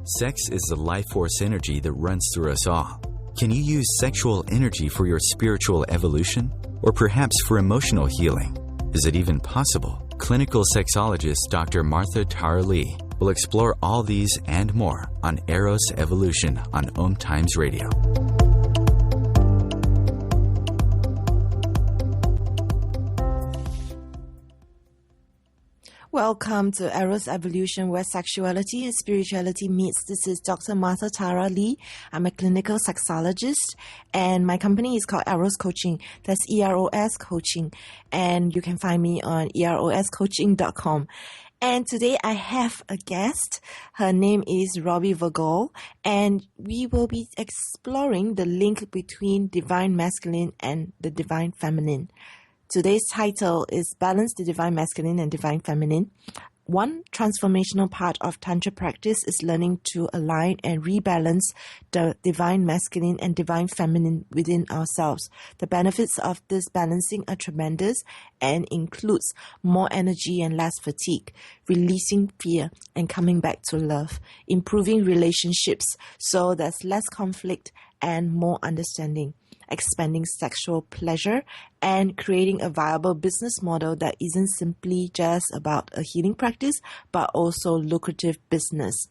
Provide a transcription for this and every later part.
Sex is the life force energy that runs through us all. Can you use sexual energy for your spiritual evolution? Or perhaps for emotional healing? Is it even possible? Clinical sexologist Dr. Martha Tara Lee will explore all these and more on Eros Evolution on OMTimes Radio. Welcome to Eros Evolution, where sexuality and spirituality meets. This is Dr. Martha Tara Lee. I'm a clinical sexologist, and my company is called Eros Coaching. That's EROS Coaching, and you can find me on eroscoaching.com. And today I have a guest. Her name is Robyn Vogel, and we will be exploring the link between divine masculine and the divine feminine. Today's title is Balance the Divine Masculine and Divine Feminine. One transformational part of Tantra practice is learning to align and rebalance the divine masculine and divine feminine within ourselves. The benefits of this balancing are tremendous and includes more energy and less fatigue, releasing fear and coming back to love, improving relationships so there's less conflict and more understanding, expanding sexual pleasure, and creating a viable business model that isn't simply just about a healing practice, but also lucrative business.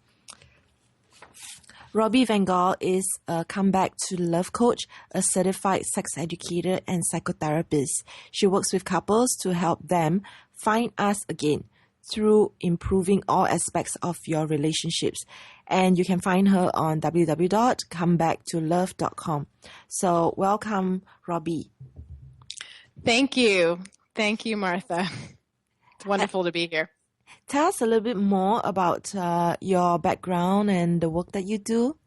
Robyn Vogel is a comeback to love coach, a certified sex educator, and psychotherapist. She works with couples to help them find us again through improving all aspects of your relationships. And you can find her on www.comebacktolove.com. So welcome, Robyn. Thank you. Thank you, Martha. It's wonderful to be here. Tell us a little bit more about your background and the work that you do.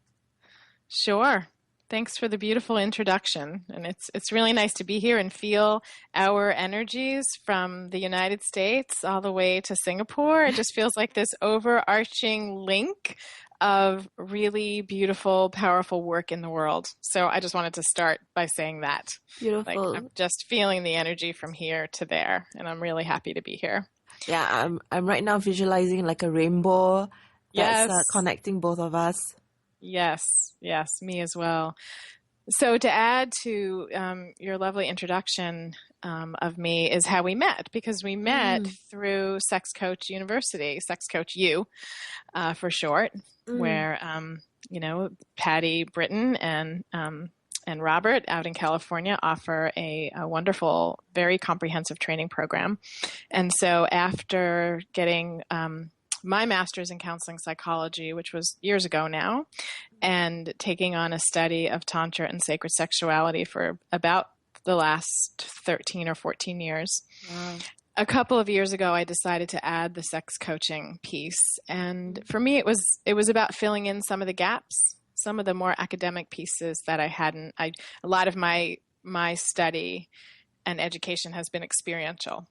Sure. Thanks for the beautiful introduction. And it's really nice to be here and feel our energies from the United States all the way to Singapore. It just feels like this overarching link of really beautiful, powerful work in the world. So I just wanted to start by saying that. Beautiful. Like, I'm just feeling the energy from here to there, and I'm really happy to be here. Yeah, I'm right now visualizing like a rainbow that's Yes. connecting both of us. Yes, me as well. So to add to your lovely introduction of me is how we met, because we met through Sex Coach University, Sex Coach U for short, where, Patty Britton and Robert out in California offer a wonderful, very comprehensive training program. And so after getting my master's in counseling psychology, which was years ago now, and taking on a study of Tantra and sacred sexuality for about the last 13 or 14 years. Wow. A couple of years ago, I decided to add the sex coaching piece. And for me, it was about filling in some of the gaps, some of the more academic pieces that I hadn't. A lot of my study and education has been experiential.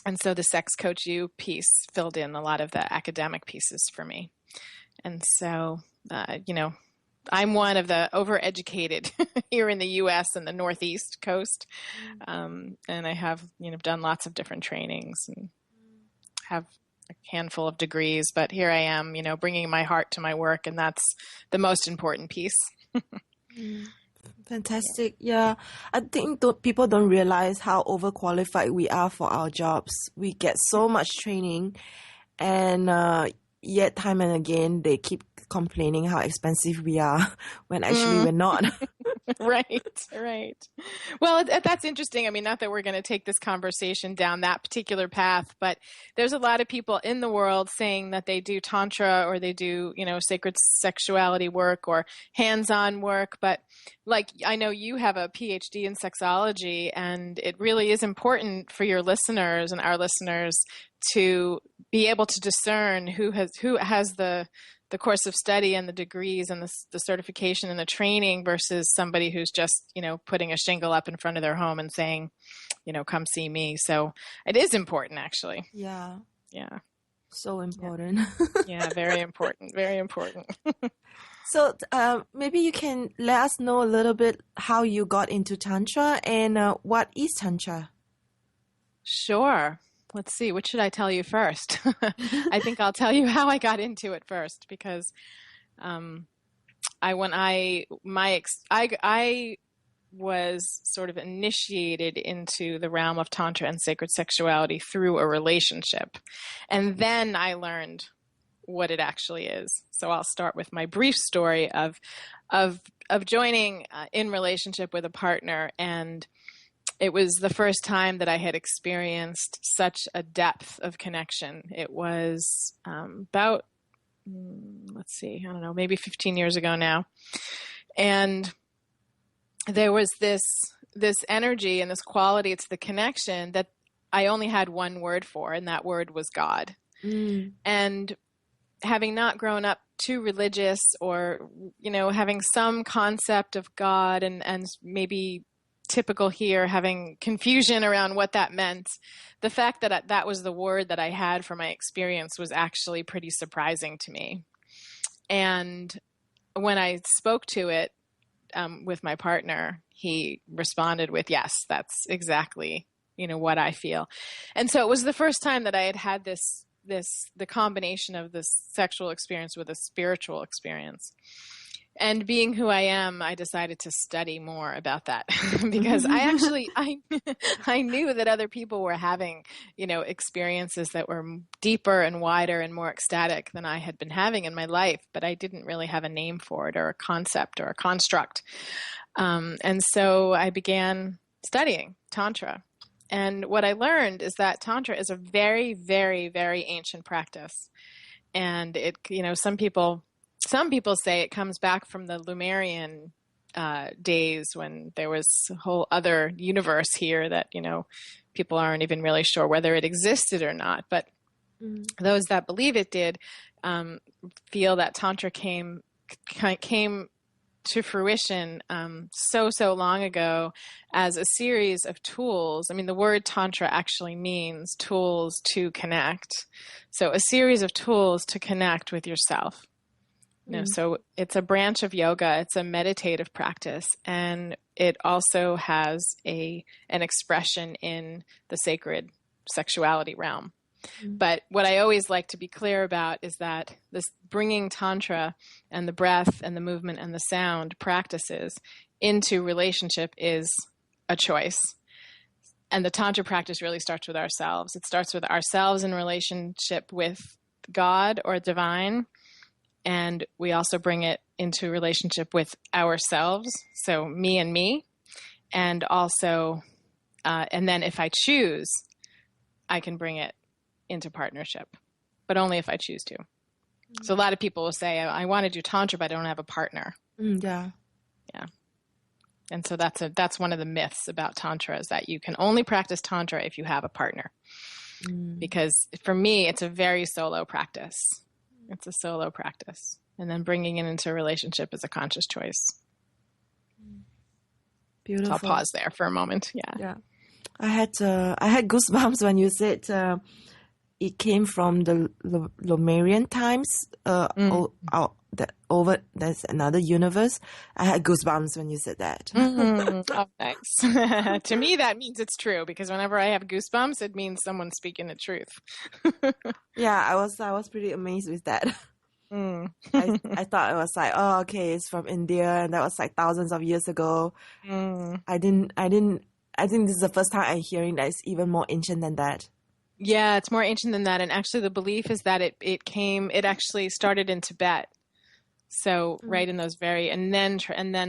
And so the Sex Coach U piece filled in a lot of the academic pieces for me. And so, I'm one of the overeducated here in the U.S. and the Northeast coast. And I have, done lots of different trainings and have a handful of degrees. But here I am, bringing my heart to my work. And that's the most important piece. Fantastic. Yeah. I think people don't realize how overqualified we are for our jobs. We get so much training, and yet time and again they keep complaining how expensive we are when actually we're not. Right. Well, that's interesting. I mean, not that we're going to take this conversation down that particular path, but there's a lot of people in the world saying that they do Tantra or they do, sacred sexuality work or hands-on work. But like, I know you have a PhD in sexology, and it really is important for your listeners and our listeners to be able to discern who has the course of study and the degrees and the certification and the training versus somebody who's just, putting a shingle up in front of their home and saying, come see me. So it is important, actually. Yeah. So important. Yeah, very important. Very important. So maybe you can let us know a little bit how you got into Tantra and what is Tantra? Sure. let's see, what should I tell you first? I think I'll tell you how I got into it first, because I was sort of initiated into the realm of Tantra and sacred sexuality through a relationship. And then I learned what it actually is. So I'll start with my brief story of joining in relationship with a partner. And it was the first time that I had experienced such a depth of connection. It was about, let's see, I don't know, maybe 15 years ago now. And there was this energy and this quality to the connection that I only had one word for, and that word was God. And having not grown up too religious, or, having some concept of God, and maybe typical here, having confusion around what that meant, the fact that that was the word that I had for my experience was actually pretty surprising to me. And when I spoke to it with my partner, he responded with, yes, that's exactly, what I feel. And so it was the first time that I had the combination of this sexual experience with a spiritual experience. And being who I am, I decided to study more about that because I knew that other people were having, experiences that were deeper and wider and more ecstatic than I had been having in my life, but I didn't really have a name for it or a concept or a construct. And so I began studying Tantra. And what I learned is that Tantra is a very, very, very ancient practice. And it, some people say it comes back from the Lemurian days, when there was a whole other universe here that, people aren't even really sure whether it existed or not. But those that believe it did feel that Tantra came to fruition so long ago as a series of tools. I mean, the word Tantra actually means tools to connect. So a series of tools to connect with yourself. So it's a branch of yoga. It's a meditative practice, and it also has an expression in the sacred sexuality realm. But what I always like to be clear about is that this bringing Tantra and the breath and the movement and the sound practices into relationship is a choice. And the Tantra practice really starts with ourselves. It starts with ourselves in relationship with God or divine. And we also bring it into relationship with ourselves. So me and me. And also, and then if I choose, I can bring it into partnership, but only if I choose to. So a lot of people will say, I want to do Tantra, but I don't have a partner. Yeah. And so that's one of the myths about Tantra, is that you can only practice Tantra if you have a partner. Because for me, it's a very solo practice. It's a solo practice. And then bringing it into a relationship is a conscious choice. Beautiful. So I'll pause there for a moment. Yeah. I had goosebumps when you said it came from the Lemurian times. There's another universe. I had goosebumps when you said that. Oh, thanks. To me, that means it's true, because whenever I have goosebumps, it means someone's speaking the truth. Yeah, I was pretty amazed with that. I thought it was like, oh, okay, it's from India, and that was like thousands of years ago. I think this is the first time I'm hearing that it's even more ancient than that. Yeah, it's more ancient than that. And actually the belief is that it actually started in Tibet. So right in those and then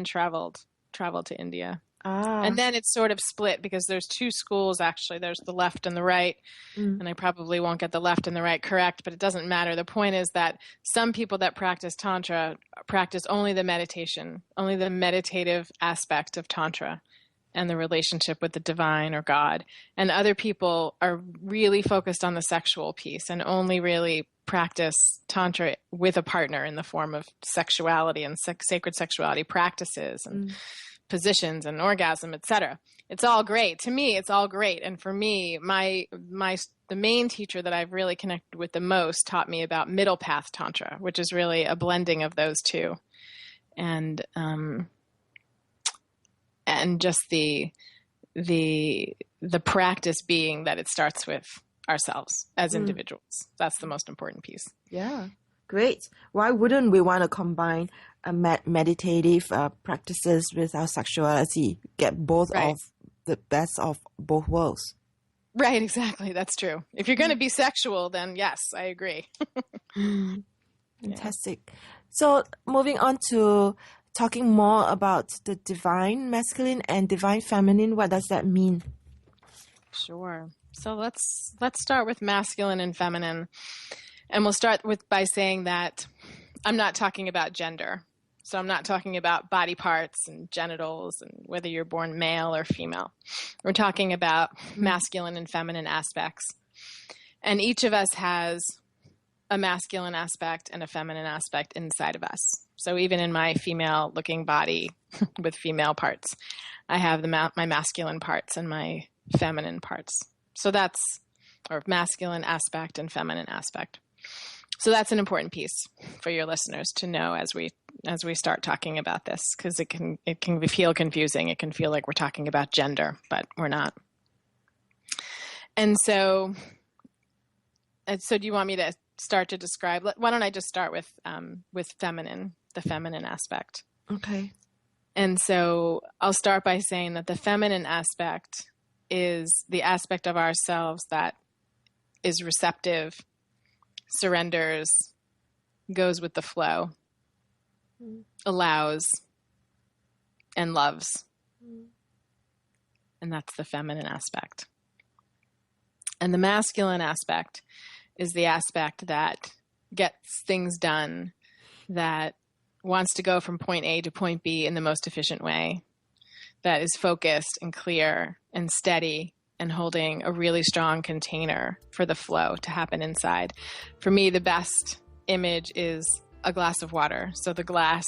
traveled to India. And then it's sort of split, because there's two schools, actually. There's the left and the right. And I probably won't get the left and the right correct, but it doesn't matter. The point is that some people that practice Tantra practice only the meditation, only the meditative aspect of Tantra and the relationship with the divine or God. And other people are really focused on the sexual piece and only really practice Tantra with a partner in the form of sexuality and sacred sexuality practices and positions and orgasm, etc. It's all great. To me, it's all great. And for me, the main teacher that I've really connected with the most taught me about middle path Tantra, which is really a blending of those two. And just the practice being that it starts with ourselves as individuals. That's the most important piece. Yeah, great. Why wouldn't we want to combine meditative practices with our sexuality? Get both of the best of both worlds. Right, exactly. That's true. If you're going to be sexual, then yes, I agree. Fantastic. So moving on to talking more about the divine masculine and divine feminine, what does that mean? Sure. So let's start with masculine and feminine. And we'll start by saying that I'm not talking about gender. So I'm not talking about body parts and genitals and whether you're born male or female. We're talking about masculine and feminine aspects. And each of us has a masculine aspect and a feminine aspect inside of us. So even in my female-looking body with female parts, I have my masculine parts and my feminine parts. So that's, or masculine aspect and feminine aspect. So that's an important piece for your listeners to know as we start talking about this, because it can feel confusing. It can feel like we're talking about gender, but we're not. And so do you want me to start to describe? Why don't I just start with feminine, the feminine aspect? Okay. And so I'll start by saying that the feminine aspect is the aspect of ourselves that is receptive, surrenders, goes with the flow, allows, and loves. And that's the feminine aspect. And the masculine aspect is the aspect that gets things done, that wants to go from point A to point B in the most efficient way, that is focused and clear and steady and holding a really strong container for the flow to happen inside. For me, the best image is a glass of water. So the glass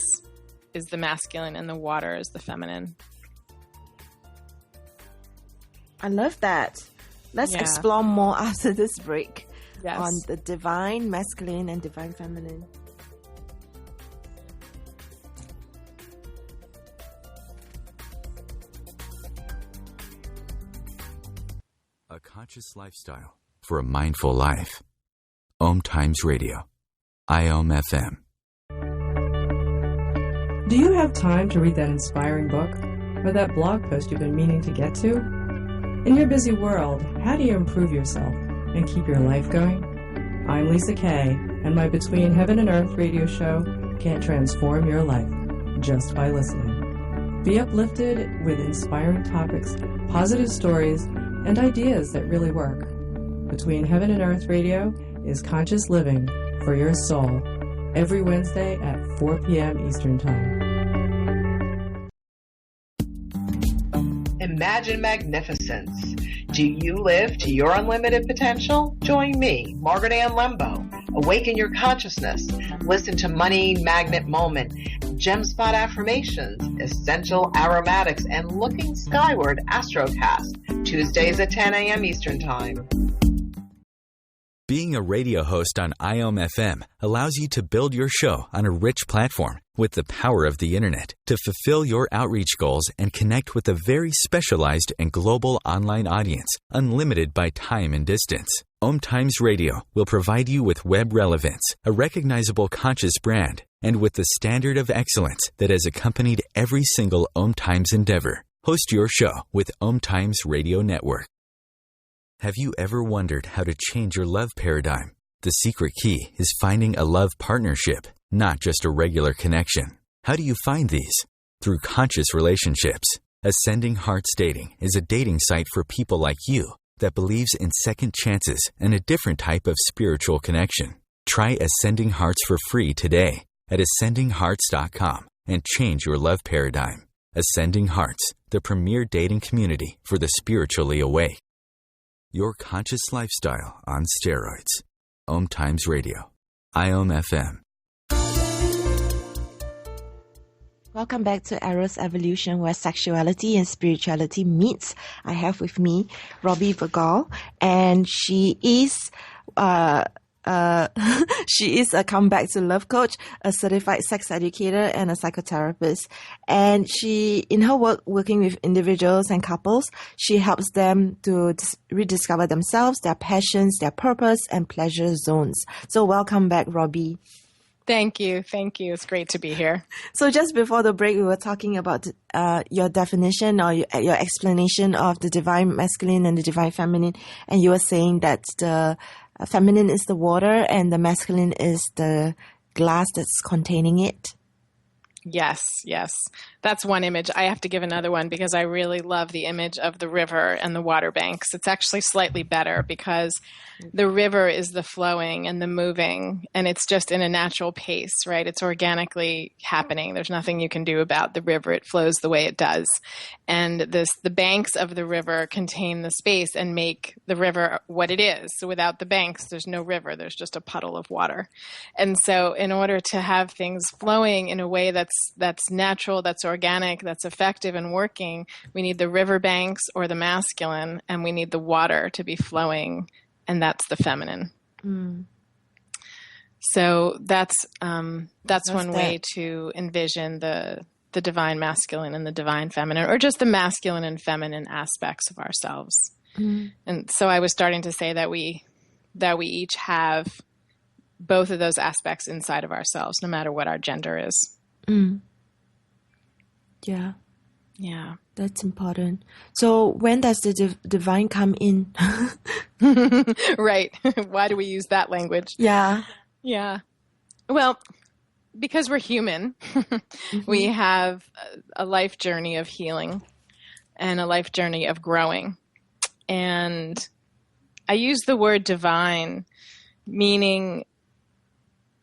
is the masculine and the water is the feminine. I love that. Let's explore more after this break on the divine masculine and divine feminine. A conscious lifestyle for a mindful life. OMTimes Radio. IOM FM. Do you have time to read that inspiring book or that blog post you've been meaning to get to? In your busy world, how do you improve yourself and keep your life going? I'm Lisa Kay, and my Between Heaven and Earth radio show can transform your life just by listening. Be uplifted with inspiring topics, positive stories, and ideas that really work. Between Heaven and Earth Radio is conscious living for your soul every Wednesday at 4 p.m. Eastern Time. Imagine magnificence. Do you live to your unlimited potential? Join me, Margaret Ann Lembo. Awaken your consciousness. Listen to Money Magnet Moment, Gem Spot Affirmations, Essential Aromatics, and Looking Skyward Astrocast, Tuesdays at 10 a.m. Eastern Time. Being a radio host on IOM FM allows you to build your show on a rich platform with the power of the internet to fulfill your outreach goals and connect with a very specialized and global online audience, unlimited by time and distance. OMTimes Radio will provide you with web relevance, a recognizable conscious brand, and with the standard of excellence that has accompanied every single OMTimes endeavor. Host your show with OMTimes Radio Network. Have you ever wondered how to change your love paradigm? The secret key is finding a love partnership, not just a regular connection. How do you find these? Through conscious relationships. Ascending Hearts Dating is a dating site for people like you that believes in second chances and a different type of spiritual connection. Try Ascending Hearts for free today at ascendinghearts.com and change your love paradigm. Ascending Hearts, the premier dating community for the spiritually awake. Your conscious lifestyle on steroids. OMTimes Radio. IOM FM. Welcome back to Eros Evolution, where sexuality and spirituality meets. I have with me Robyn Vogel, and she is a she is a come back to love coach, a certified sex educator, and a psychotherapist. And she, in her work working with individuals and couples, she helps them to rediscover themselves, their passions, their purpose, and pleasure zones. So welcome back, Robyn. Thank you. Thank you. It's great to be here. So just before the break, we were talking about your definition or your explanation of the divine masculine and the divine feminine. And you were saying that the feminine is the water and the masculine is the glass that's containing it. Yes, yes. That's one image. I have to give another one because I really love the image of the river and the water banks. It's actually slightly better because the river is the flowing and the moving, and it's just in a natural pace, right? It's organically happening. There's nothing you can do about the river. It flows the way it does. And the banks of the river contain the space and make the river what it is. So without the banks, there's no river. There's just a puddle of water. And so in order to have things flowing in a way that's natural, that's organic, that's effective and working, we need the river banks or the masculine, and we need the water to be flowing, and that's the feminine. So that's one way to envision the divine masculine and the divine feminine, or just the masculine and feminine aspects of ourselves. And so I was starting to say that we each have both of those aspects inside of ourselves, no matter what our gender is. Yeah. Yeah. That's important. So when does the divine come in? Right. Why do we use that language? Yeah. Yeah. Well, because we're human, we have a life journey of healing and a life journey of growing. And I use the word divine, meaning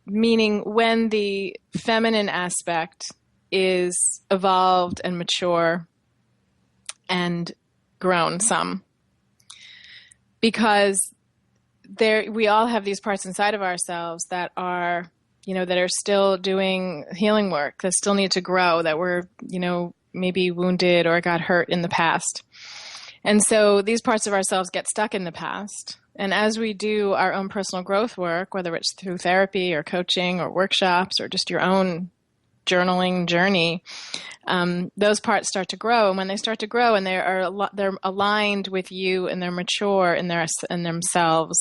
when the feminine aspect is evolved and mature and grown some. Because we all have these parts inside of ourselves that are, that are still doing healing work, that still need to grow, that were, maybe wounded or got hurt in the past. And so these parts of ourselves get stuck in the past. And as we do our own personal growth work, whether it's through therapy or coaching or workshops or just your own journaling journey, those parts start to grow. And when they start to grow and they're aligned with you and they're mature in themselves,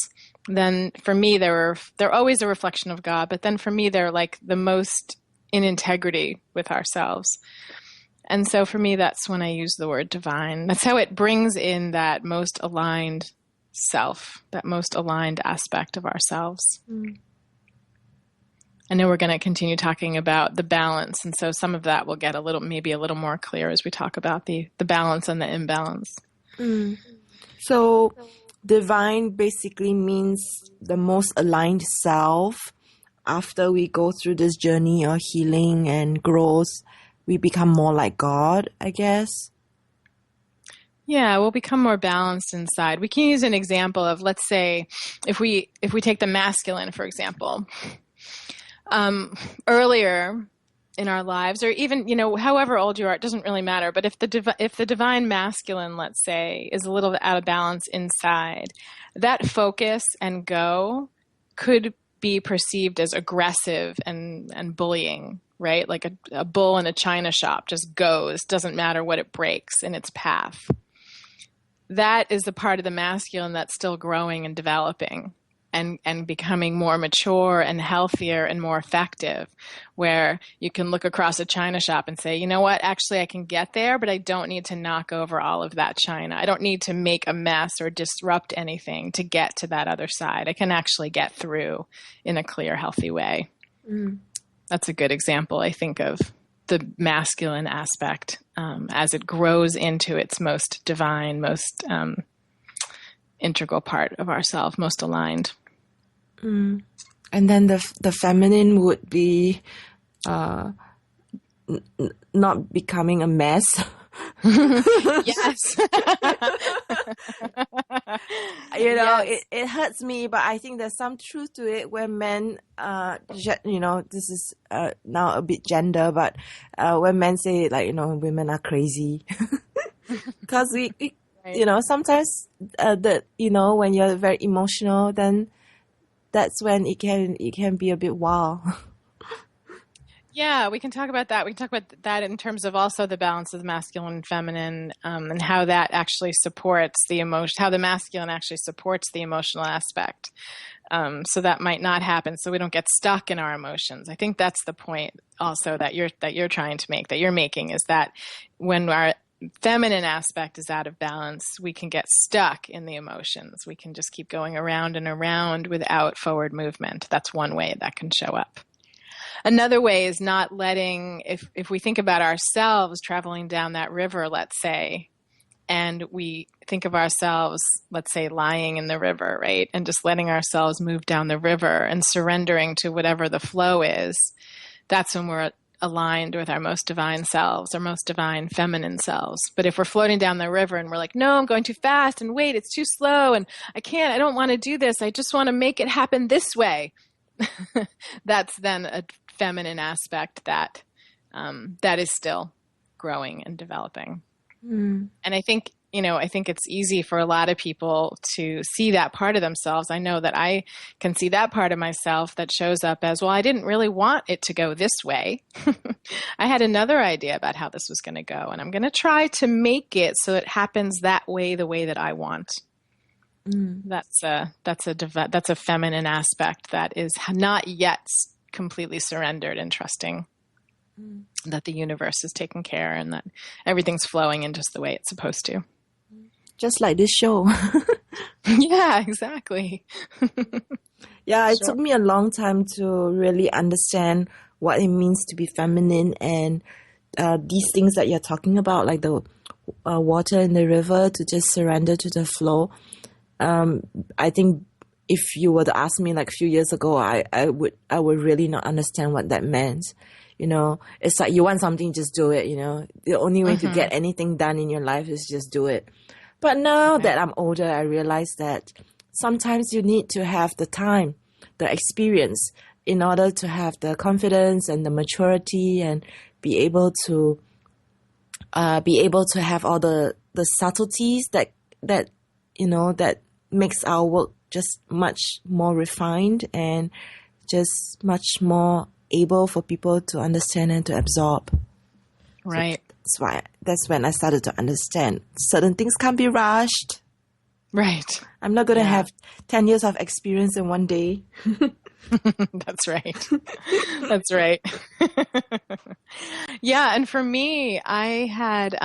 then for me, they're always a reflection of God. But then for me, they're like the most in integrity with ourselves. And so for me, that's when I use the word divine. That's how it brings in that most aligned self, that most aligned aspect of ourselves. I know we're going to continue talking about the balance. And so some of that will get maybe a little more clear as we talk about the balance and the imbalance. So divine basically means the most aligned self. After we go through this journey of healing and growth, we become more like God, I guess. Yeah, we'll become more balanced inside. We can use an example of, let's say, if we take the masculine, for example. Earlier in our lives, or even, however old you are, it doesn't really matter. But if the divine masculine, let's say, is a little bit out of balance inside, that focus and go could be perceived as aggressive and bullying, right? Like a bull in a china shop just goes, doesn't matter what it breaks in its path. That is the part of the masculine that's still growing and developing and becoming more mature and healthier and more effective, where you can look across a china shop and say, you know what, actually I can get there, but I don't need to knock over all of that china. I don't need to make a mess or disrupt anything to get to that other side. I can actually get through in a clear, healthy way. That's a good example, I think, of the masculine aspect as it grows into its most divine, most integral part of ourselves, most aligned. And then the feminine would be not becoming a mess. Yes. Yes. It hurts me, but I think there's some truth to it where men, this is now a bit gender, but when men say women are crazy. Because we right. Sometimes when you're very emotional, then that's when it can be a bit wild. Yeah, we can talk about that. We can talk about that in terms of also the balance of the masculine and feminine, and how that actually supports the emotion, how the masculine actually supports the emotional aspect. So that might not happen, so we don't get stuck in our emotions. I think that's the point also that you're trying to make, that you're making, is that when our feminine aspect is out of balance, we can get stuck in the emotions. We can just keep going around and around without forward movement. That's one way that can show up. Another way is not letting, if we think about ourselves traveling down that river, let's say, and we think of ourselves, let's say, lying in the river, right? And just letting ourselves move down the river and surrendering to whatever the flow is, that's when we're aligned with our most divine selves, our most divine feminine selves. But if we're floating down the river and we're like, no, I'm going too fast, and wait, it's too slow, and I don't want to do this, I just want to make it happen this way. That's then a feminine aspect that is still growing and developing. And I think it's easy for a lot of people to see that part of themselves. I know that I can see that part of myself that shows up as, well, I didn't really want it to go this way. I had another idea about how this was going to go, and I'm going to try to make it so it happens that way, the way that I want. That's a feminine aspect that is not yet completely surrendered and trusting that the universe is taking care and that everything's flowing in just the way it's supposed to. Just like this show. Yeah, exactly. Yeah, it took me a long time to really understand what it means to be feminine, and these things that you're talking about, like the water in the river, to just surrender to the flow. I think if you were to ask me like a few years ago, I would really not understand what that meant. It's like you want something, just do it. The only way to get anything done in your life is just do it. But now that I'm older, I realize that sometimes you need to have the time, the experience, in order to have the confidence and the maturity and be able to have all the subtleties that makes our work just much more refined and just much more able for people to understand and to absorb. Right. So that's when I started to understand certain things can't be rushed. Right. I'm not going to have 10 years of experience in one day. That's right. That's right. Yeah. And for me, I had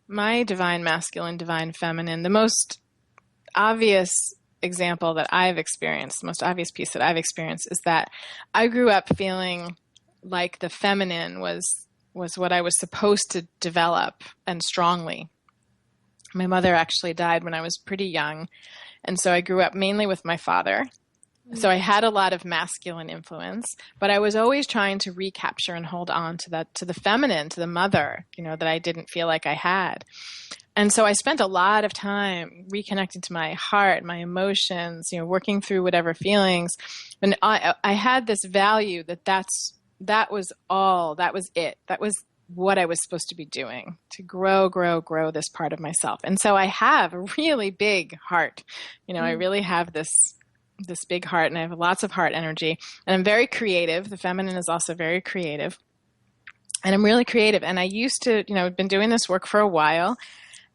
my divine masculine, divine feminine. The most obvious example that I've experienced, the most obvious piece that I've experienced, is that I grew up feeling like the feminine was what I was supposed to develop, and strongly. My mother actually died when I was pretty young, and so I grew up mainly with my father. So I had a lot of masculine influence, but I was always trying to recapture and hold on to the feminine, to the mother, that I didn't feel like I had. And so I spent a lot of time reconnecting to my heart, my emotions, working through whatever feelings. And I had this value that was it. That was what I was supposed to be doing, to grow this part of myself. And so I have a really big heart. I really have this big heart, and I have lots of heart energy, and I'm very creative. The feminine is also very creative, and I'm really creative. And I used to, I've been doing this work for a while,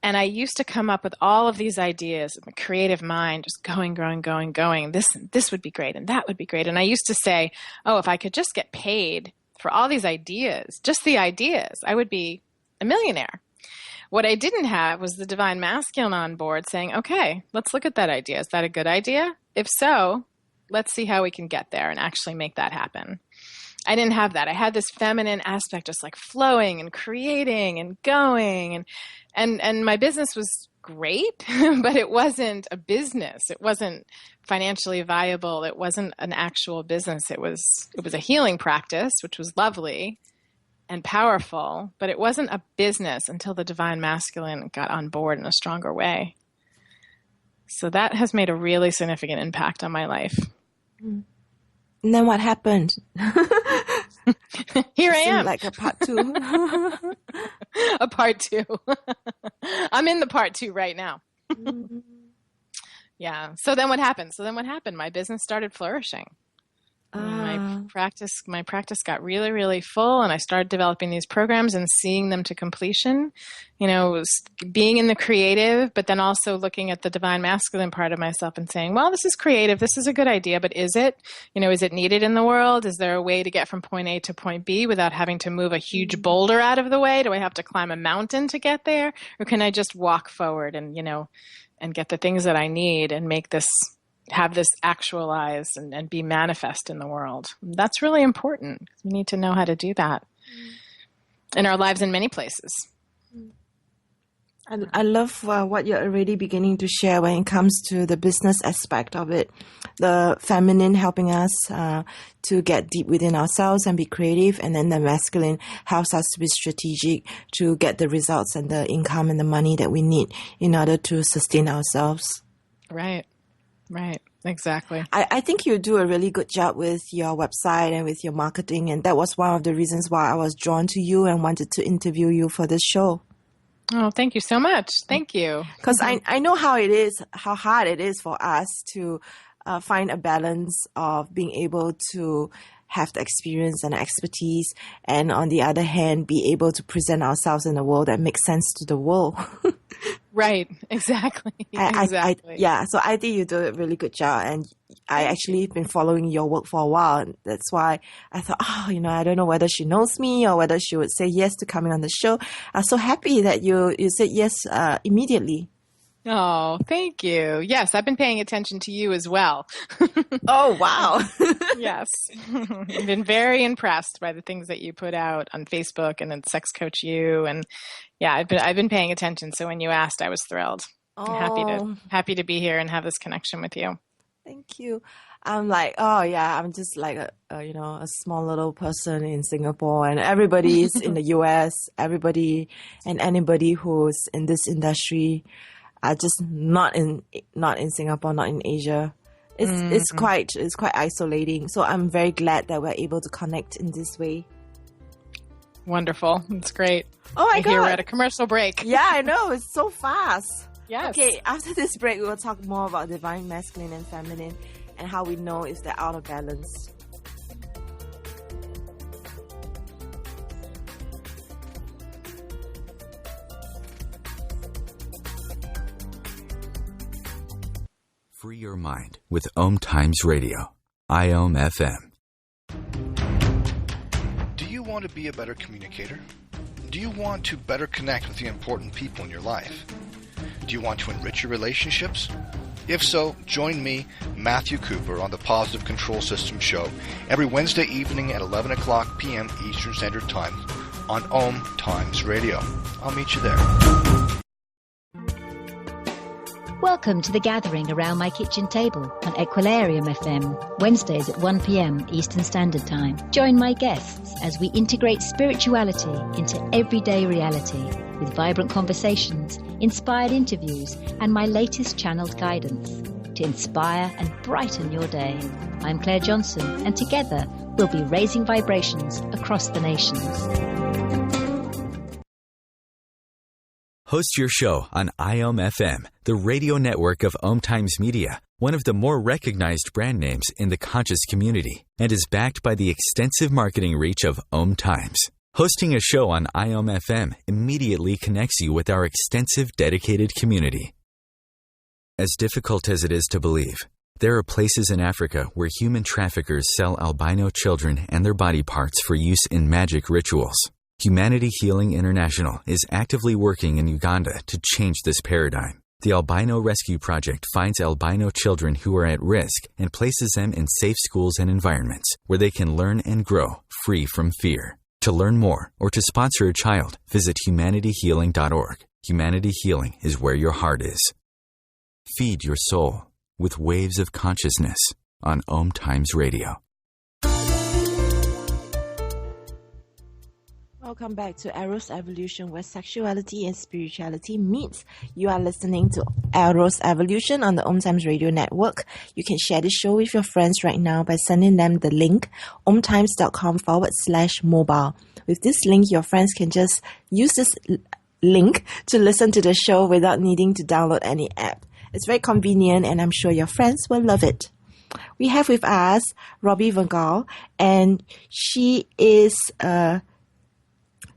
and I used to come up with all of these ideas in the creative mind, just going. This would be great, and that would be great. And I used to say, oh, if I could just get paid for all these ideas, just the ideas, I would be a millionaire. What I didn't have was the divine masculine on board saying, okay, let's look at that idea. Is that a good idea? If so, let's see how we can get there and actually make that happen. I didn't have that. I had this feminine aspect, just like flowing and creating and going, and my business was great, but it wasn't a business. It wasn't financially viable. It wasn't an actual business. It was a healing practice, which was lovely and powerful, but it wasn't a business until the divine masculine got on board in a stronger way. So that has made a really significant impact on my life. And then what happened? Here I am. Like a part 2. A part 2. I'm in the part 2 right now. Yeah. So then what happened? My business started flourishing. My practice got really, really full, and I started developing these programs and seeing them to completion. It was being in the creative, but then also looking at the divine masculine part of myself and saying, well, this is creative. This is a good idea, but is it? Is it needed in the world? Is there a way to get from point A to point B without having to move a huge boulder out of the way? Do I have to climb a mountain to get there? Or can I just walk forward and, and get the things that I need and have this actualize and be manifest in the world? That's really important. We need to know how to do that in our lives in many places. I love what you're already beginning to share when it comes to the business aspect of it. The feminine helping us to get deep within ourselves and be creative, and then the masculine helps us to be strategic to get the results and the income and the money that we need in order to sustain ourselves. Right. Exactly. I think you do a really good job with your website and with your marketing, and that was one of the reasons why I was drawn to you and wanted to interview you for this show. Oh, thank you so much. Thank you. Because I know how hard it is for us to find a balance of being able to have the experience and expertise, and on the other hand, be able to present ourselves in a world that makes sense to the world. Right. Exactly. Exactly. So I think you do a really good job, and I actually been following your work for a while. And that's why I thought, I don't know whether she knows me or whether she would say yes to coming on the show. I'm so happy that you said yes immediately. Oh, thank you. Yes, I've been paying attention to you as well. Oh, wow. Yes. I've been very impressed by the things that you put out on Facebook and then Sex Coach You. And yeah, I've been paying attention. So when you asked, I was thrilled. I'm happy to be here and have this connection with you. Thank you. I'm like, I'm just like a small little person in Singapore, and everybody's in the US, everybody and anybody who's in this industry are just not in Singapore, not in Asia. It's quite isolating. So I'm very glad that we're able to connect in this way. Wonderful. It's great. Oh my God. Here we're at a commercial break. Yeah, I know. It's so fast. Yes. Okay, after this break, we will talk more about divine masculine and feminine and how we know if they're out of balance. Free your mind with OMTimes Radio, IOM FM. Do you want to be a better communicator? Do you want to better connect with the important people in your life? Do you want to enrich your relationships? If so, join me, Matthew Cooper, on the Positive Control System show every Wednesday evening at 11 o'clock p.m. Eastern Standard Time on OMTimes Radio. I'll meet you there. Welcome to The Gathering Around My Kitchen Table on Equilarium FM, Wednesdays at 1 p.m. Eastern Standard Time. Join my guests as we integrate spirituality into everyday reality with vibrant conversations, inspired interviews, and my latest channeled guidance to inspire and brighten your day. I'm Claire Johnson, and together we'll be raising vibrations across the nations. Host your show on IOM FM, the radio network of OMTimes Media, one of the more recognized brand names in the conscious community, and is backed by the extensive marketing reach of OMTimes. Hosting a show on IOM FM immediately connects you with our extensive dedicated community. As difficult as it is to believe, there are places in Africa where human traffickers sell albino children and their body parts for use in magic rituals. Humanity Healing International is actively working in Uganda to change this paradigm. The Albino Rescue Project finds albino children who are at risk and places them in safe schools and environments where they can learn and grow free from fear. To learn more or to sponsor a child, visit humanityhealing.org. Humanity Healing is where your heart is. Feed your soul with waves of consciousness on OMTimes Radio. Welcome back to Eros Evolution, where sexuality and spirituality meets. You are listening to Eros Evolution on the OMTimes Radio Network. You can share this show with your friends right now by sending them the link, omtimes.com/mobile. With this link, your friends can just use this link to listen to the show without needing to download any app. It's very convenient, and I'm sure your friends will love it. We have with us Robyn Vogel, and she is a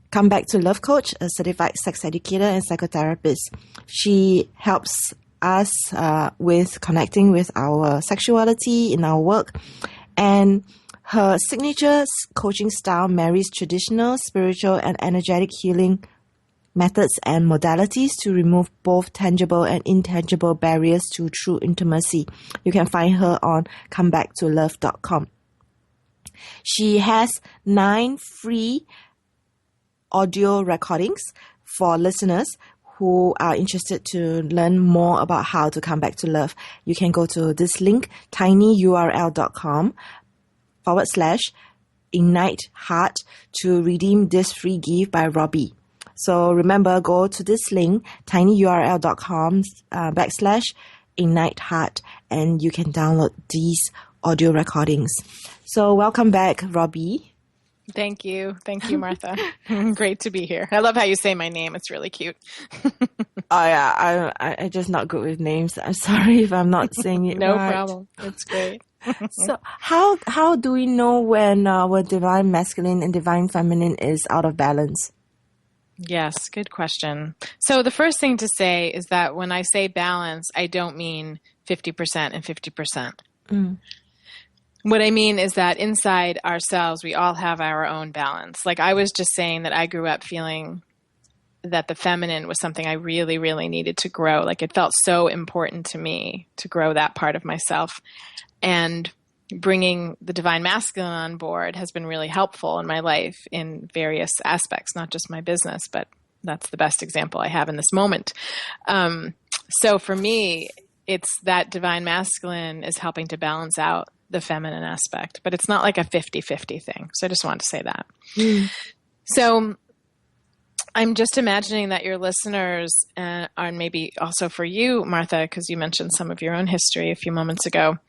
Come Back to Love coach, a certified sex educator and psychotherapist. She helps us with connecting with our sexuality in our work, and her signature coaching style marries traditional, spiritual, and energetic healing methods and modalities to remove both tangible and intangible barriers to true intimacy. You can find her on comebacktolove.com. She has 9 free audio recordings for listeners who are interested to learn more about how to come back to love. You can go to this link, tinyurl.com/Ignite Heart to redeem this free gift by Robyn. So remember, go to this link, tinyurl.com/Ignite Heart, and you can download these audio recordings. So welcome back, Robyn. Thank you. Thank you, Martha. Great to be here. I love how you say my name. It's really cute. Oh yeah, I'm just not good with names. I'm sorry if I'm not saying it No right. problem. It's great. So how do we know when our divine masculine and divine feminine is out of balance? Yes, good question. So the first thing to say is that when I say balance, I don't mean 50% and 50%. What I mean is that inside ourselves, we all have our own balance. Like I was just saying that I grew up feeling that the feminine was something I really, really needed to grow. Like it felt so important to me to grow that part of myself. And bringing the divine masculine on board has been really helpful in my life in various aspects, not just my business, but that's the best example I have in this moment. So for me, it's that divine masculine is helping to balance out the feminine aspect, but it's not like a 50-50 thing. So I just wanted to say that. So I'm just imagining that your listeners are maybe also for you, Martha, because you mentioned some of your own history a few moments ago.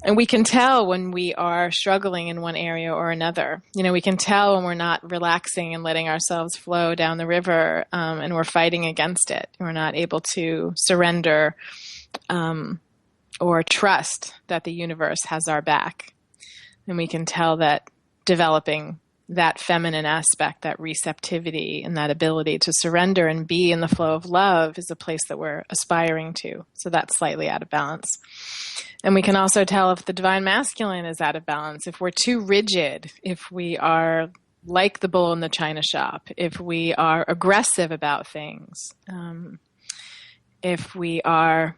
And we can tell when we are struggling in one area or another. You know, we can tell when we're not relaxing and letting ourselves flow down the river and we're fighting against it. We're not able to surrender or trust that the universe has our back. And we can tell that developing that feminine aspect, that receptivity and that ability to surrender and be in the flow of love is a place that we're aspiring to. So that's slightly out of balance. And we can also tell if the divine masculine is out of balance, if we're too rigid, if we are like the bull in the china shop, if we are aggressive about things, if we are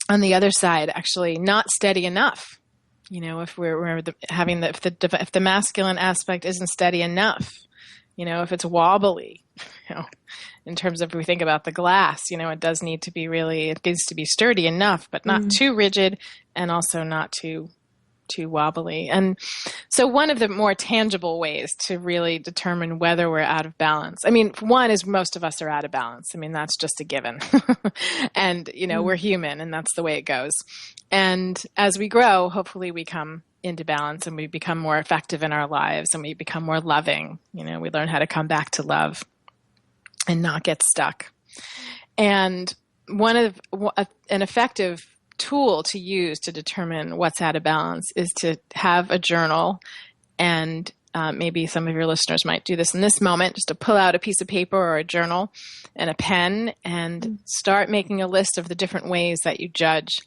on the other side, actually not steady enough. You know, if we're if the masculine aspect isn't steady enough, you know, if it's wobbly, you know, in terms of if we think about the glass, you know, it needs to be sturdy enough, but not too rigid and also not too wobbly. And so one of the more tangible ways to really determine whether we're out of balance, I mean, one is most of us are out of balance. I mean, that's just a given. And, you know, we're human and that's the way it goes. And as we grow, hopefully we come into balance and we become more effective in our lives and we become more loving. You know, we learn how to come back to love and not get stuck. And an effective tool to use to determine what's out of balance is to have a journal, and maybe some of your listeners might do this in this moment, just to pull out a piece of paper or a journal and a pen and start making a list of the different ways that you judge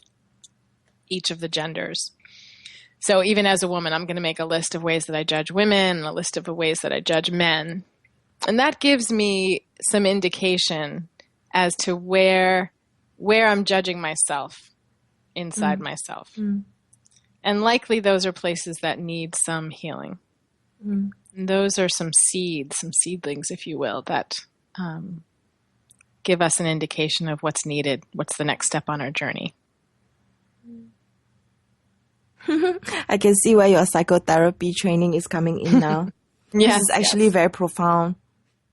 each of the genders. So even as a woman, I'm going to make a list of ways that I judge women and a list of the ways that I judge men. And that gives me some indication as to where I'm judging myself inside myself. And likely those are places that need some healing. And those are some seedlings, if you will, that give us an indication of what's needed, what's the next step on our journey. I can see where your psychotherapy training is coming in now. Yes, this is actually very profound.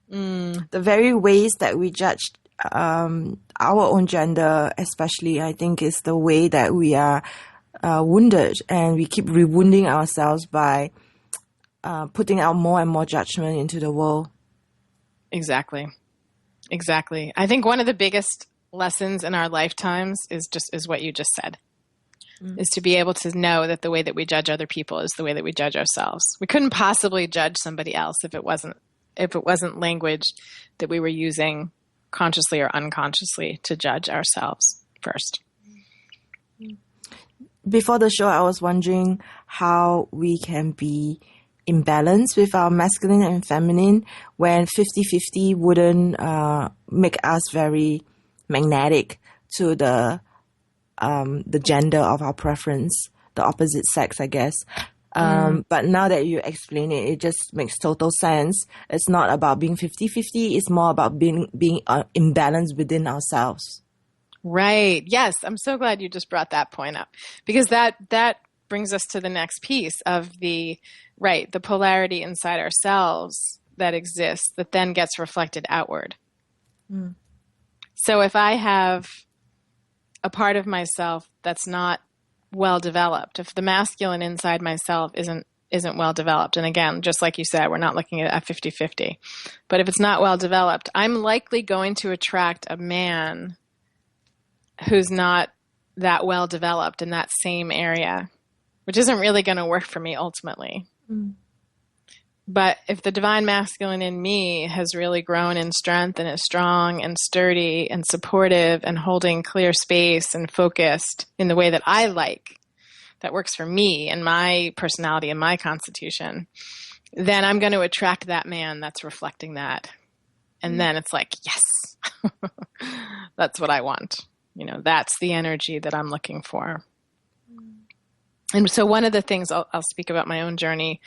The very ways that we judge our own gender, especially, I think, is the way that we are wounded, and we keep rewounding ourselves by putting out more and more judgment into the world. Exactly. I think one of the biggest lessons in our lifetimes is what you just said. Is to be able to know that the way that we judge other people is the way that we judge ourselves. We couldn't possibly judge somebody else if it wasn't language that we were using consciously or unconsciously to judge ourselves first. Before the show, I was wondering how we can be in balance with our masculine and feminine when 50-50 wouldn't make us very magnetic to the gender of our preference, the opposite sex, I guess. But now that you explain it, it just makes total sense. It's not about being 50-50. It's more about being in balance within ourselves. Right. Yes. I'm so glad you just brought that point up, because that brings us to the next piece of the polarity inside ourselves that exists that then gets reflected outward. So if I have a part of myself that's not well developed, if the masculine inside myself isn't well developed, and again, just like you said, we're not looking at a 50-50, but if it's not well developed, I'm likely going to attract a man who's not that well developed in that same area, which isn't really going to work for me ultimately. But if the divine masculine in me has really grown in strength and is strong and sturdy and supportive and holding clear space and focused in the way that I like, that works for me and my personality and my constitution, then I'm going to attract that man that's reflecting that. And then it's like, yes, that's what I want. That's the energy that I'm looking for. And so one of the things I'll speak about my own journey.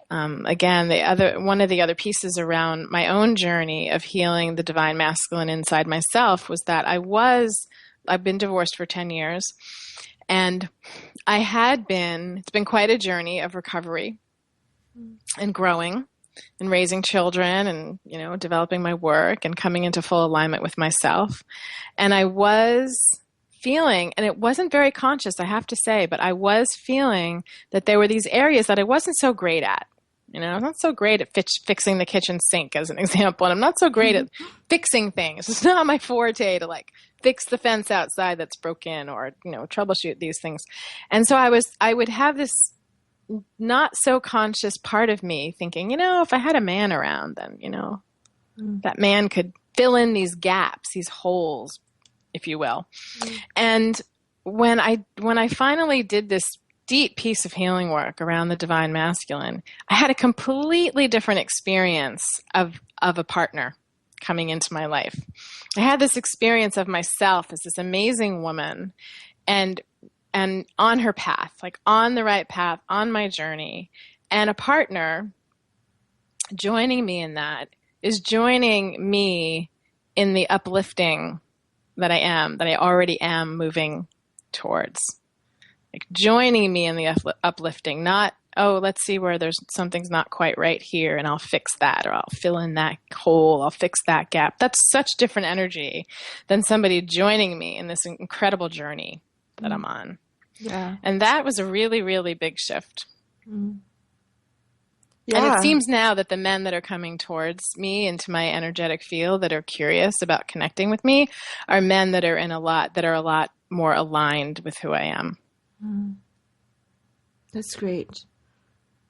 Again, one of the other pieces around my own journey of healing the divine masculine inside myself was that I've been divorced for 10 years, and it's been quite a journey of recovery and growing and raising children and, developing my work and coming into full alignment with myself. And I was feeling, and it wasn't very conscious, I have to say, but I was feeling that there were these areas that I wasn't so great at. I'm not so great at fixing the kitchen sink, as an example, and I'm not so great at fixing things. It's not my forte to fix the fence outside that's broken or troubleshoot these things. And so I would have this not so conscious part of me thinking, if I had a man around, then that man could fill in these gaps, these holes, if you will. And when I finally did this deep piece of healing work around the divine masculine, I had a completely different experience of a partner coming into my life. I had this experience of myself as this amazing woman and on her path, on the right path, on my journey, and a partner joining me in that is joining me in the uplifting that I already am moving towards. Joining me in the uplifting, not, let's see where something's not quite right here and I'll fix that, or I'll fill in that hole, I'll fix that gap. That's such different energy than somebody joining me in this incredible journey that I'm on. Yeah. And that was a really, really big shift. Yeah. And it seems now that the men that are coming towards me into my energetic field that are curious about connecting with me are men that are a lot more aligned with who I am. That's great.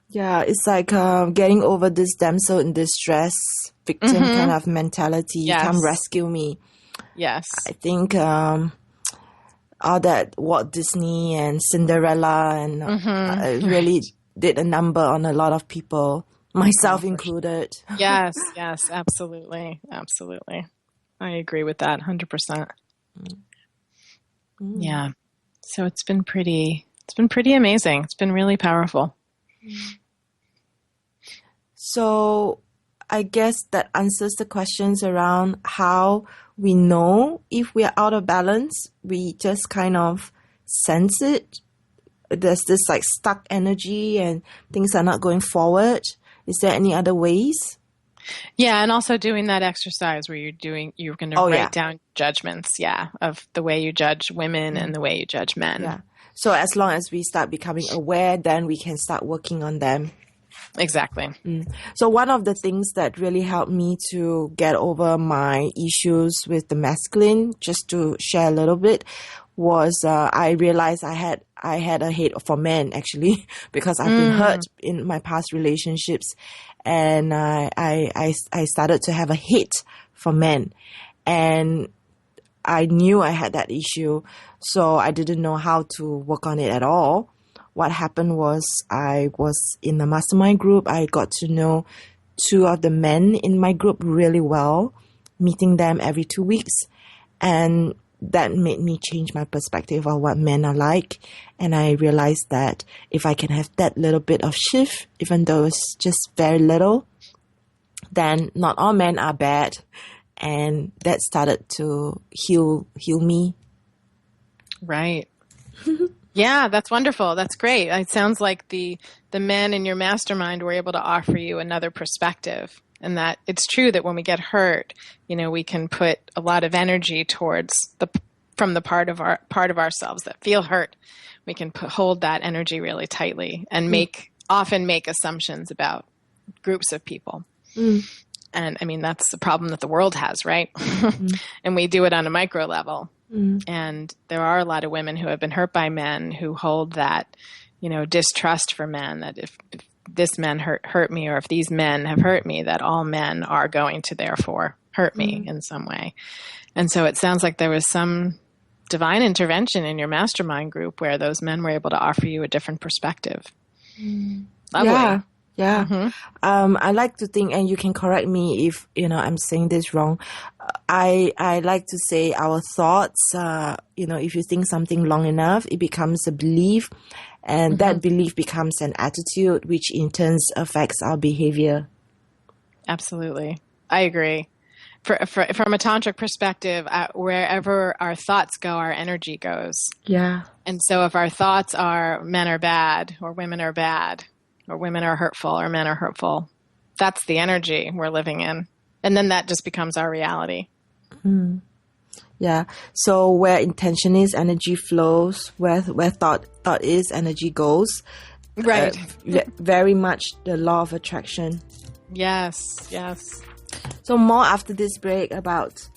Yeah, it's like getting over this damsel in distress victim kind of mentality. Yes. Come rescue me. Yes. I think all that Walt Disney and Cinderella and really did a number on a lot of people, myself included. Yes, absolutely. Absolutely. I agree with that 100%. Yeah. So it's been pretty amazing. It's been really powerful. So I guess that answers the questions around how we know if we are out of balance. We just kind of sense it. There's this stuck energy and things are not going forward. Is there any other ways? Yeah, and also doing that exercise where you're going to write down judgments, of the way you judge women and the way you judge men. Yeah. So as long as we start becoming aware, then we can start working on them. Exactly. So one of the things that really helped me to get over my issues with the masculine, just to share a little bit, was I realized I had a hate for men, actually, because I've been hurt in my past relationships, and I started to have a hate for men, and I knew I had that issue, so I didn't know how to work on it at all. What happened was I was in the mastermind group. I got to know 2 of the men in my group really well, meeting them every 2 weeks. And that made me change my perspective on what men are like. And I realized that if I can have that little bit of shift, even though it's just very little, then not all men are bad. And that started to heal me. Right. Yeah, that's wonderful. That's great. It sounds like the men in your mastermind were able to offer you another perspective, and that it's true that when we get hurt, we can put a lot of energy towards from the part of ourselves that feel hurt. We can hold that energy really tightly and often make assumptions about groups of people. And I mean, that's the problem that the world has, right? And we do it on a micro level. And there are a lot of women who have been hurt by men who hold that, distrust for men, that if this man hurt me, or if these men have hurt me, that all men are going to therefore hurt me in some way. And so it sounds like there was some divine intervention in your mastermind group where those men were able to offer you a different perspective. Lovely. Yeah. I like to think, and you can correct me if, I'm saying this wrong. I like to say our thoughts, if you think something long enough, it becomes a belief, and that belief becomes an attitude, which in turn affects our behavior. Absolutely. I agree. From a tantric perspective, wherever our thoughts go, our energy goes. Yeah. And so if our thoughts are men are bad, or women are bad, or women are hurtful, or men are hurtful, that's the energy we're living in. And then that just becomes our reality. Yeah. So where intention is, energy flows. Where thought is, energy goes. Right. Very much the law of attraction. Yes. So more after this break about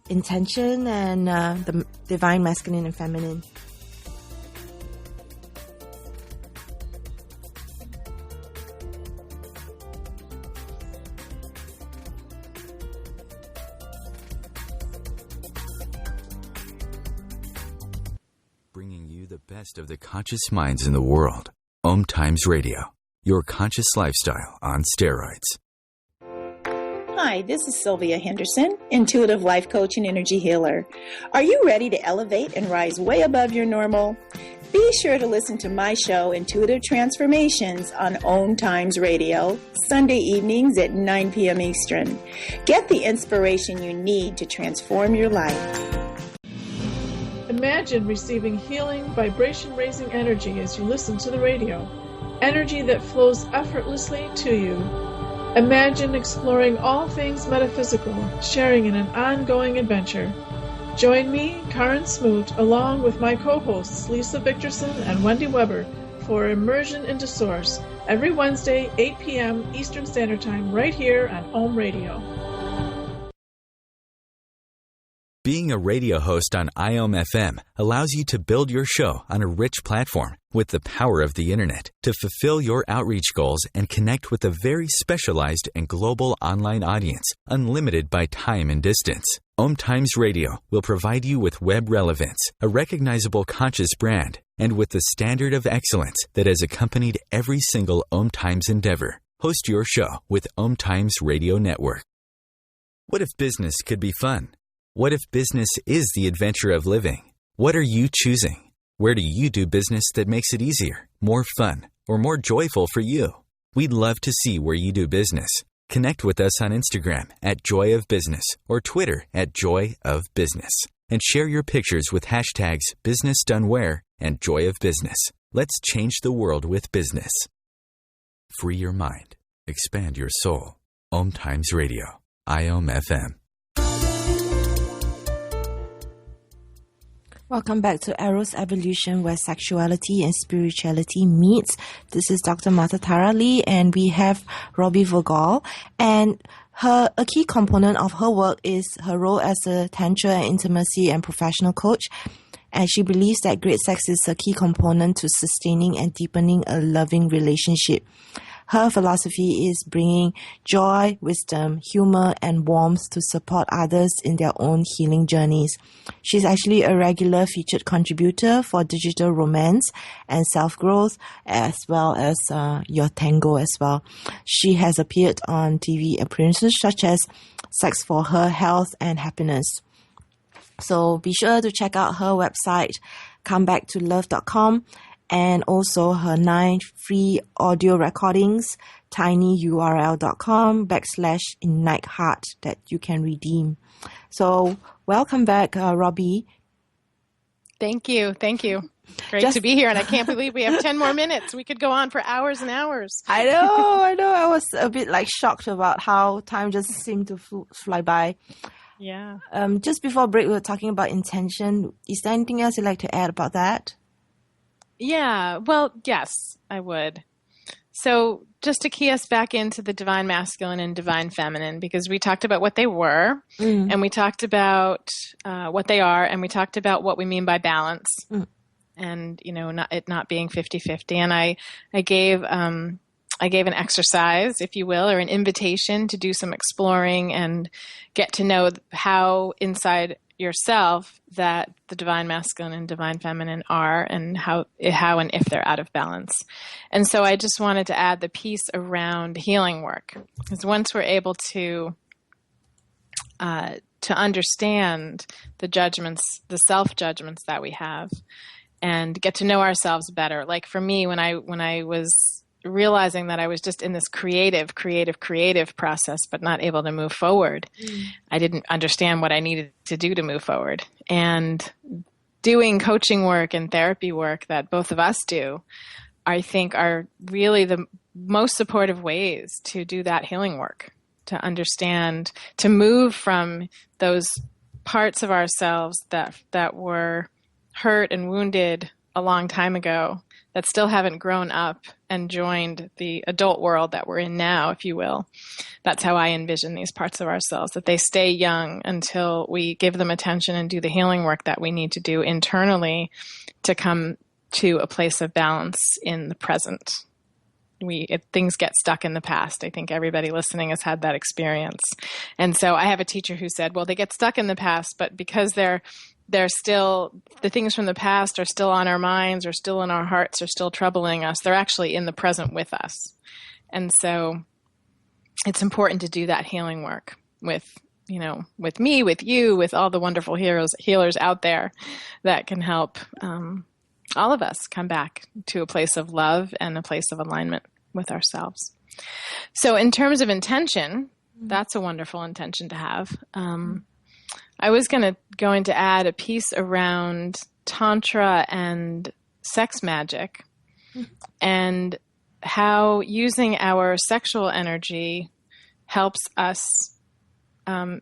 intention and the divine masculine and feminine. Bringing you the best of the conscious minds in the world. OMTimes Radio, your conscious lifestyle on steroids. Hi, this is Sylvia Henderson, intuitive life coach and energy healer. Are you ready to elevate and rise way above your normal? Be sure to listen to my show, Intuitive Transformations, on OMTimes Radio, Sunday evenings at 9 p.m. Eastern. Get the inspiration you need to transform your life. Imagine receiving healing, vibration-raising energy as you listen to the radio. Energy that flows effortlessly to you. Imagine exploring all things metaphysical, sharing in an ongoing adventure. Join me, Karen Smoot, along with my co-hosts Lisa Victorson and Wendy Weber for Immersion into Source every Wednesday, 8 p.m. Eastern Standard Time, right here on Om Radio. Being a radio host on IOM FM allows you to build your show on a rich platform with the power of the internet to fulfill your outreach goals and connect with a very specialized and global online audience, unlimited by time and distance. OMTimes Radio will provide you with web relevance, a recognizable conscious brand, and with the standard of excellence that has accompanied every single OMTimes endeavor. Host your show with OMTimes Radio Network. What if business could be fun? What if business is the adventure of living? What are you choosing? Where do you do business that makes it easier, more fun, or more joyful for you? We'd love to see where you do business. Connect with us on Instagram at Joy of Business or Twitter at Joy of Business, and share your pictures with hashtags BusinessDoneWhere and Joy of Business. Let's change the world with business. Free your mind. Expand your soul. OMTimes Radio. IOM FM. Welcome back to Eros Evolution, where sexuality and spirituality meets. This is Dr. Martha Tara Lee, and we have Robyn Vogel. And a key component of her work is her role as a Tantra and intimacy and professional coach. And she believes that great sex is a key component to sustaining and deepening a loving relationship. Her philosophy is bringing joy, wisdom, humor, and warmth to support others in their own healing journeys. She's actually a regular featured contributor for digital romance and self-growth, as well as Your Tango as well. She has appeared on TV appearances such as Sex for Her Health and Happiness. So be sure to check out her website, comebacktolove.com, and also her 9 free audio recordings, tinyurl.com/igniteheart that you can redeem. So welcome back, Robyn. Thank you. Great to be here, and I can't believe we have 10 more minutes. We could go on for hours and hours. I know. I was a bit shocked about how time just seemed to fly by. Yeah. Just before break, we were talking about intention. Is there anything else you'd like to add about that? Yeah, well, yes, I would. So just to key us back into the divine masculine and divine feminine, because we talked about what they were, and we talked about what they are, and we talked about what we mean by balance, and, it not being 50-50. And I gave an exercise, if you will, or an invitation to do some exploring and get to know how inside yourself that the divine masculine and divine feminine are, and how and if they're out of balance. And so I just wanted to add the piece around healing work, because once we're able to understand the judgments, the self-judgments that we have, and get to know ourselves better. Like for me, when I was realizing that I was just in this creative process, but not able to move forward. I didn't understand what I needed to do to move forward. And doing coaching work and therapy work that both of us do, I think are really the most supportive ways to do that healing work, to understand, to move from those parts of ourselves that were hurt and wounded a long time ago, that still haven't grown up and joined the adult world that we're in now, if you will. That's how I envision these parts of ourselves, that they stay young until we give them attention and do the healing work that we need to do internally to come to a place of balance in the present. If things get stuck in the past, I think everybody listening has had that experience. And so I have a teacher who said, well, they get stuck in the past, but because they're still, the things from the past are still on our minds, or still in our hearts, or still troubling us, they're actually in the present with us. And so it's important to do that healing work with me, with you, with all the wonderful healers out there that can help all of us come back to a place of love and a place of alignment with ourselves. So in terms of intention, that's a wonderful intention to have. I was going to add a piece around Tantra and sex magic, and how using our sexual energy helps us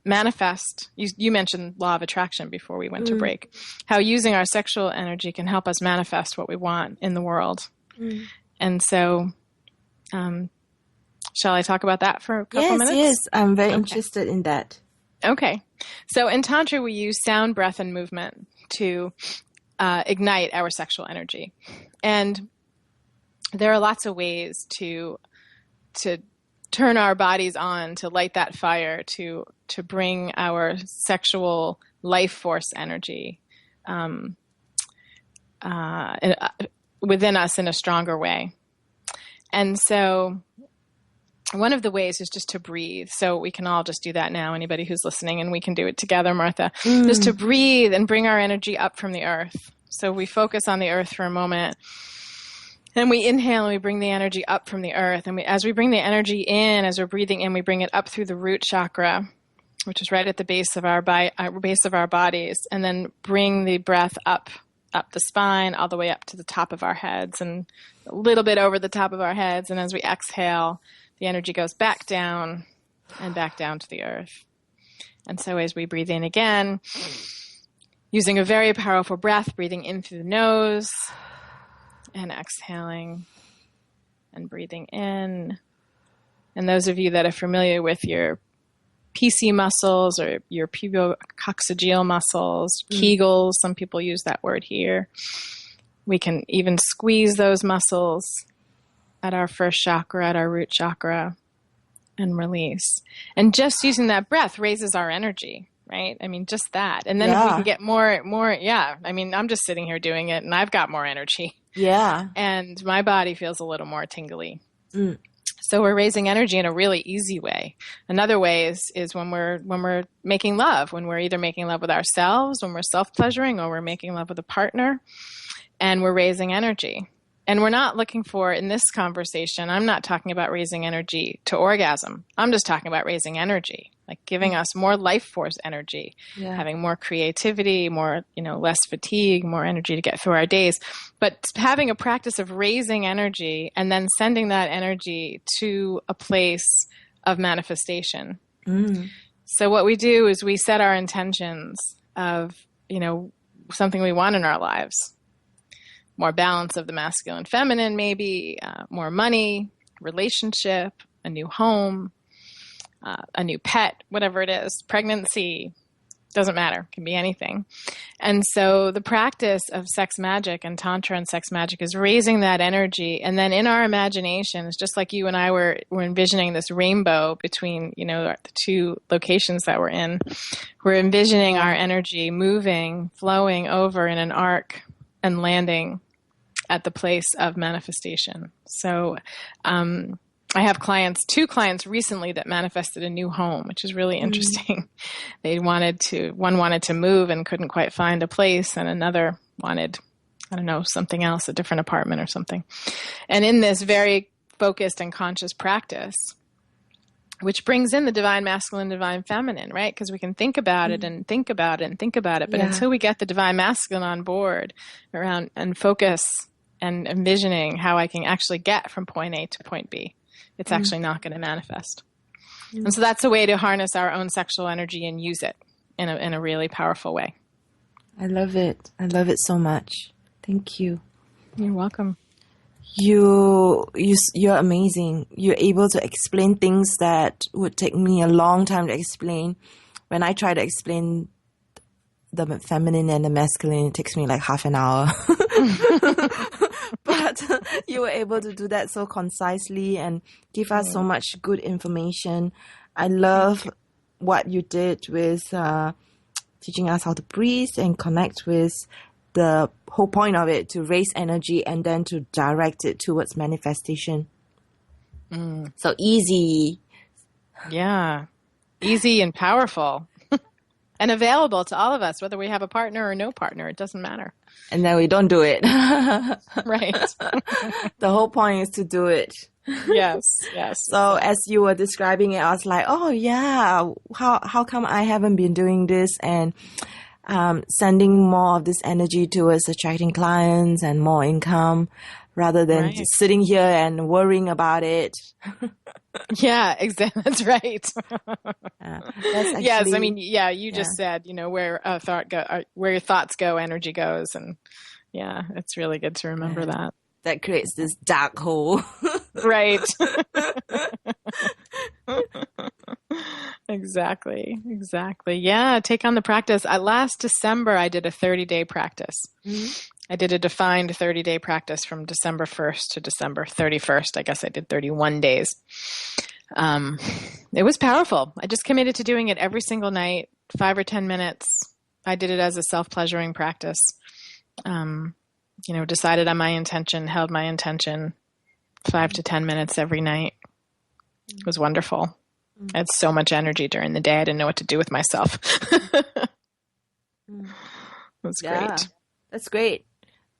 manifest. You mentioned law of attraction before we went to break. How using our sexual energy can help us manifest what we want in the world. And so, shall I talk about that for a couple minutes? Yes, I'm very interested in that. Okay. So in Tantra, we use sound, breath, and movement to ignite our sexual energy. And there are lots of ways to turn our bodies on, to light that fire, to bring our sexual life force energy within us in a stronger way. And so one of the ways is just to breathe. So we can all just do that now, anybody who's listening, and we can do it together, Martha. Just to breathe and bring our energy up from the earth. So we focus on the earth for a moment, and we inhale and we bring the energy up from the earth. And as we bring the energy in, as we're breathing in, we bring it up through the root chakra, which is right at the base of our bodies, and then bring the breath up the spine, all the way up to the top of our heads, and a little bit over the top of our heads. And as we exhale, the energy goes back down and back down to the earth. And so as we breathe in again, using a very powerful breath, breathing in through the nose and exhaling and breathing in. And those of you that are familiar with your PC muscles or your pubococcygeal muscles, Kegels, some people use that word here. We can even squeeze those muscles at our first chakra, at our root chakra, and release. And just using that breath raises our energy, right? I mean, just that. And then if we can get more, I mean, I'm just sitting here doing it and I've got more energy. Yeah. And my body feels a little more tingly. So we're raising energy in a really easy way. Another way is when we're making love, when we're either making love with ourselves, when we're self-pleasuring, or we're making love with a partner, and we're raising energy. And we're not looking for, in this conversation, I'm not talking about raising energy to orgasm. I'm just talking about raising energy, like giving us more life force energy, having more creativity, more, less fatigue, more energy to get through our days. But having a practice of raising energy and then sending that energy to a place of manifestation. So what we do is we set our intentions of, something we want in our lives. More balance of the masculine feminine, maybe, more money, relationship, a new home, a new pet, whatever it is, pregnancy, doesn't matter, can be anything. And so the practice of sex magic and Tantra and sex magic is raising that energy. And then in our imagination, it's just like you and I were envisioning this rainbow between, the two locations that we're in. We're envisioning our energy moving, flowing over in an arc and landing at the place of manifestation. So I have two clients recently that manifested a new home, which is really interesting. One wanted to move and couldn't quite find a place, and another wanted, something else, a different apartment or something. And in this very focused and conscious practice, which brings in the divine masculine, divine feminine, right? Because we can think about it and think about it and think about it. But until we get the divine masculine on board around and focus and envisioning how I can actually get from point A to point B, it's actually not going to manifest. And so that's a way to harness our own sexual energy and use it in a really powerful way. I love it. I love it so much. Thank you. You're welcome. You're amazing. You're able to explain things that would take me a long time to explain. When I try to explain the feminine and the masculine, it takes me like half an hour. But you were able to do that so concisely and give us so much good information. I love what you did with teaching us how to breathe and connect with the whole point of it, to raise energy and then to direct it towards manifestation. So easy. Yeah. Easy and powerful. And available to all of us, whether we have a partner or no partner, it doesn't matter. And then we don't do it. Right. The whole point is to do it. Yes. So as you were describing it, I was like, oh yeah, how come I haven't been doing this? And sending more of this energy towards attracting clients and more income rather than just sitting here and worrying about it. Yeah, exactly. That's right. That's yes, I mean, you just said, where where your thoughts go, energy goes, and it's really good to remember that. That creates this dark hole. Right. Exactly. Yeah, take on the practice. Last December, I did a 30-day practice. I did a defined 30-day practice from December 1st to December 31st. I guess I did 31 days. It was powerful. I just committed to doing it every single night, 5 or 10 minutes. I did it as a self-pleasuring practice. Decided on my intention, held my intention, 5 to 10 minutes every night. It was wonderful. I had so much energy during the day. I didn't know what to do with myself. It was great. That's great.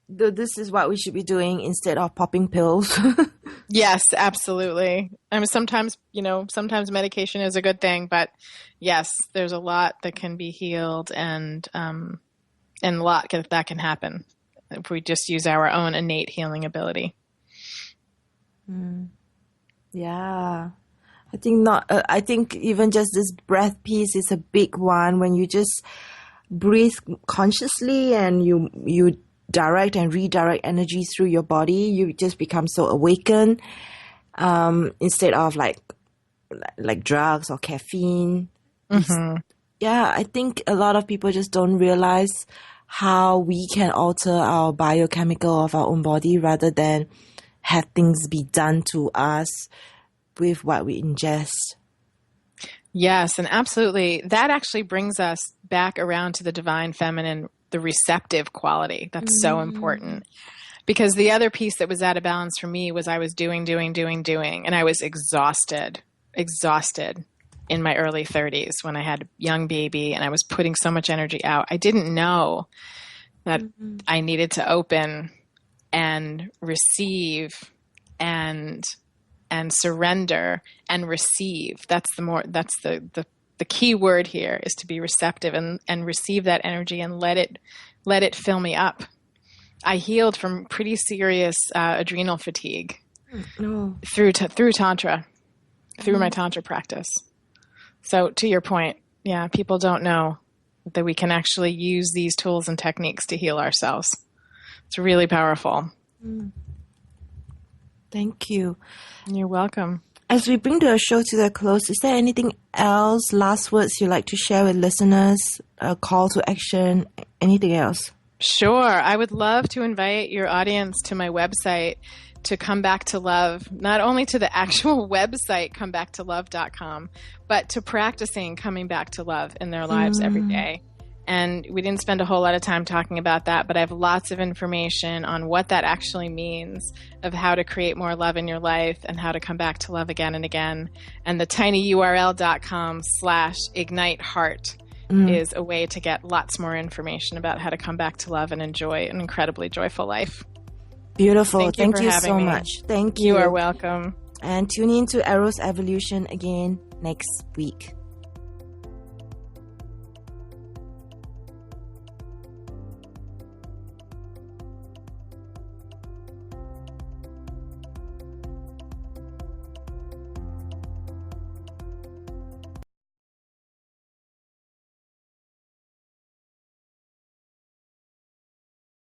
This is what we should be doing instead of popping pills. Yes, absolutely. I mean, sometimes medication is a good thing, but yes, there's a lot that can be healed and a lot that can happen if we just use our own innate healing ability. Yeah. I think even just this breath piece is a big one when you just breathe consciously and you direct and redirect energy through your body, you just become so awakened, instead of like drugs or caffeine. Mm-hmm. Yeah, I think a lot of people just don't realize how we can alter our biochemical of our own body rather than have things be done to us with what we ingest. Yes, and absolutely. That actually brings us back around to the divine feminine, the receptive quality. That's so important. Because the other piece that was out of balance for me was I was doing, and I was exhausted in my early 30s when I had a young baby and I was putting so much energy out. I didn't know that I needed to open and receive and surrender and receive. That's the key word here, is to be receptive and receive that energy and let it fill me up. I healed from pretty serious adrenal fatigue through Tantra, through my Tantra practice. So to your point, yeah, people don't know that we can actually use these tools and techniques to heal ourselves. It's really powerful. Thank you. You're welcome. As we bring the show to the close, is there anything else, last words you'd like to share with listeners, a call to action, anything else? Sure. I would love to invite your audience to my website, to Come Back to Love, not only to the actual website, comebacktolove.com, but to practicing coming back to love in their lives every day. And we didn't spend a whole lot of time talking about that, but I have lots of information on what that actually means, of how to create more love in your life and how to come back to love again and again. And the tinyurl.com/igniteheart is a way to get lots more information about how to come back to love and enjoy an incredibly joyful life. Beautiful. Thank you for so me. much. Thank you. You are welcome. And tune in to Eros Evolution again next week.